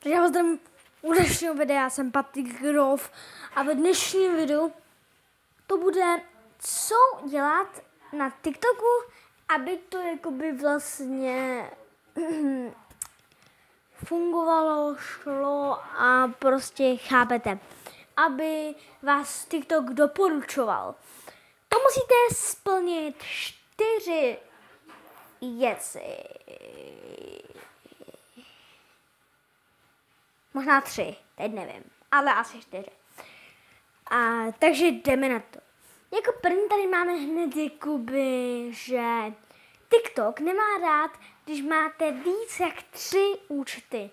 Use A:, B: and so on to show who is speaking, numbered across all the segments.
A: Takže já vás zdravím u dnešního videa, já jsem Patrik Grof a v dnešním videu to bude, co dělat na TikToku, aby to jakoby vlastně fungovalo, šlo a prostě chápete, aby vás TikTok doporučoval. To musíte splnit 4 věci. Možná 3, teď nevím, ale asi 4. Takže jdeme na to. Jako první tady máme hned jakoby, že TikTok nemá rád, když máte víc jak 3 účty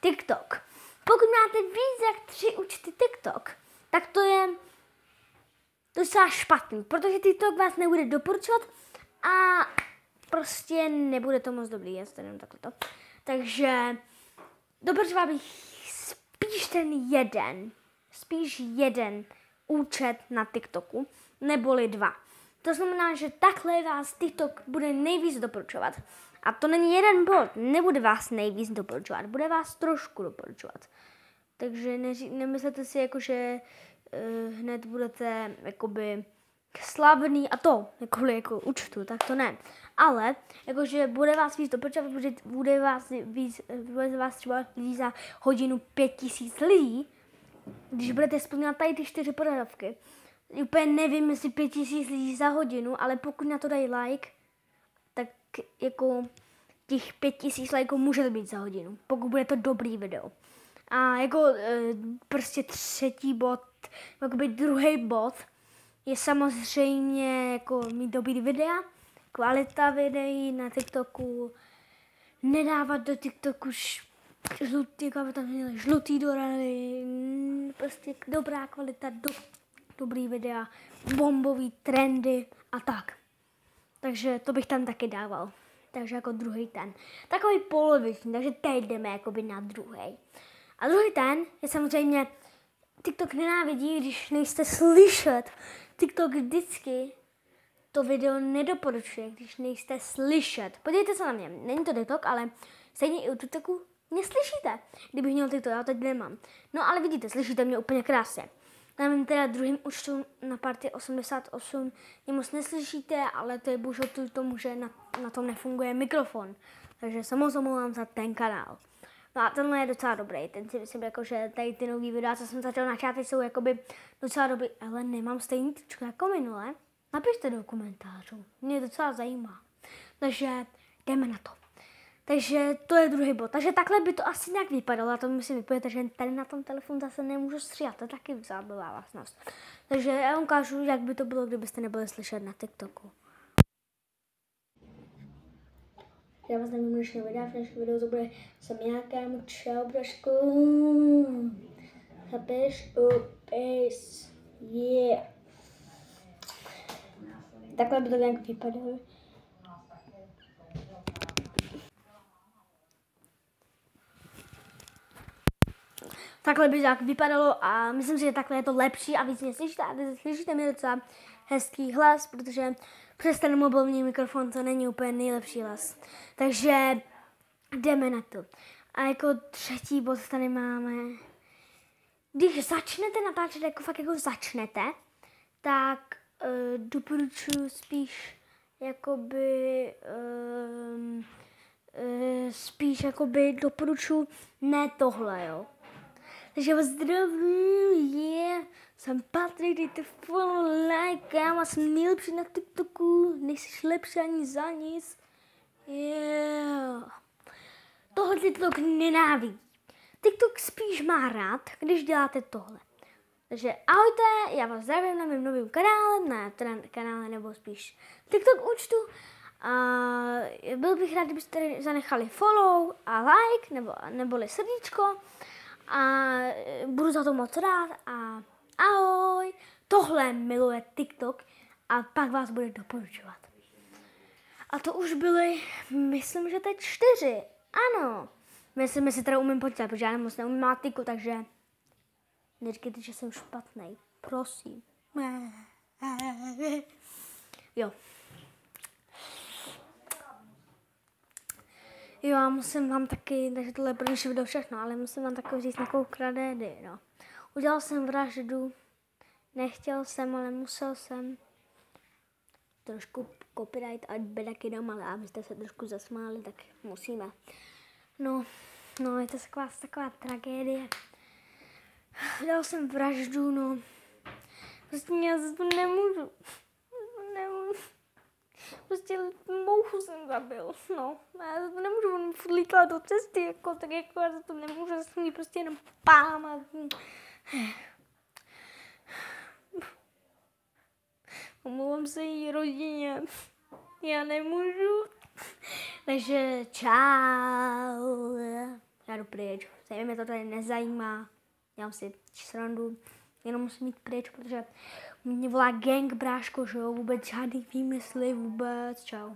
A: TikTok. Pokud máte víc jak 3 účty TikTok, tak to je docela špatný, protože TikTok vás nebude doporučovat a prostě nebude to moc dobrý, já jenom takhle to. Takže doporučoval bych spíš jeden účet na TikToku, neboli 2. To znamená, že takhle vás TikTok bude nejvíc doporučovat. A to není jeden bod, nebude vás nejvíc doporučovat, bude vás trošku doporučovat. Takže nemyslete si, jako, že hned budete jakoby slavný a to, jako účtu, tak to ne. Ale, jakože bude vás víc doporučovat, bude vás třeba lidí za hodinu 5000 lidí, když budete splňovat tady ty 4 požadavky. Úplně nevím, jestli 5000 lidí za hodinu, ale pokud na to dají like, tak jako těch 5000 lajků může být za hodinu, pokud bude to dobrý video. A jako prostě třetí bod, jakoby druhý bod, je samozřejmě jako mít dobrý videa, kvalita videí na TikToku, nedávat do TikToku žlutý dorany, prostě dobrá kvalita, dobrý videa, bombový trendy a tak. Takže to bych tam taky dával. Takže jako druhý ten. Takový poloviční, takže teď jdeme jakoby na druhý. A druhý ten je samozřejmě, TikTok nenávidí, když nejste slyšet. TikTok vždycky to video nedoporučuje, když nejste slyšet. Podívejte se na mě, není to TikTok, ale stejně i u TikToku neslyšíte. Kdybych měl TikTok, já teď nemám. No ale vidíte, slyšíte mě úplně krásně. Na mým teda druhým účtu na Party 88 mě moc neslyšíte, ale to je bohužel tomu, že na tom nefunguje mikrofon. Takže se moc omlouvám za ten kanál. No a tenhle je docela dobrý, ten si myslím, jako, že tady ty nový videa, co jsem začal načátat, jsou jakoby docela dobrý, ale nemám stejný tričko jako minule. Napište do komentářů, mě docela zajímá. Takže jdeme na to. Takže to je druhý bod. Takže takhle by to asi nějak vypadalo, a to musím vypovědět, že tady na tom telefonu zase nemůžu stříhat, to je taky zábavá vlastnost. Takže já vám ukážu, jak by to bylo, kdybyste nebyli slyšet na TikToku. Já vás nevím dnešního videa, v dnešním videu to bude jsem nějakému čau, brašku. Chápeš? Peace. Yeah. Takhle by to nějak vypadalo. Takhle by to nějak vypadalo a myslím si, že takhle je to lepší a víc mě slyšíte a slyšíte mi docela hezký hlas, protože přes ten mobilní mikrofon to není úplně nejlepší hlas. Takže jdeme na to. A jako třetí bod tady máme, když začnete natáčet, jako fakt jako začnete, tak doporučuji spíš jakoby doporučuji ne tohle, jo. Takže vás zdravím, jsem Patrik, dejte follow, like, já jsem nejlepší na TikToku, nejsi lepší ani za nic. Yeah. Tohle TikTok nenávidí. TikTok spíš má rád, když děláte tohle. Takže ahojte, já vás zdravím na mém novém kanále, na kanále nebo spíš TikTok účtu. Byl bych rád, kdybyste zanechali follow a like, neboli srdíčko. A budu za to moc rád a ahoj. Tohle miluje TikTok a pak vás bude doporučovat. A to už byly, myslím, že teď 4. Ano. Myslím, že si teda umím počítat, protože já moc neumím matiku, takže neříkejte, že jsem špatnej. Prosím. Jo. Jo, já musím vám taky, takže tohle je pro dnešní video všechno, ale musím vám taky říct nějakou kradédy, no. Udělal jsem vraždu, nechtěl jsem, ale musel jsem. Trošku copyright a bedaky dom, ale abyste se trošku zasmáli, tak musíme. No, je to taková tragédie. Udělal jsem vraždu, no. Prostě já za to nemůžu. Prostě mouchu jsem zabil, no. Já za to nemůžu, on furt lítal do cesty, jako, tak jako já za to nemůžu, já jsem jí prostě jenom pám a... Omlouvám se jí rodině, já nemůžu. Takže čau. Já jdu pryč, stejně mě to tady nezajímá, dělám si srandu, jenom musím jít pryč, protože mě volá gang, bráško, že jo, vůbec žádný výmysly, vůbec, čau.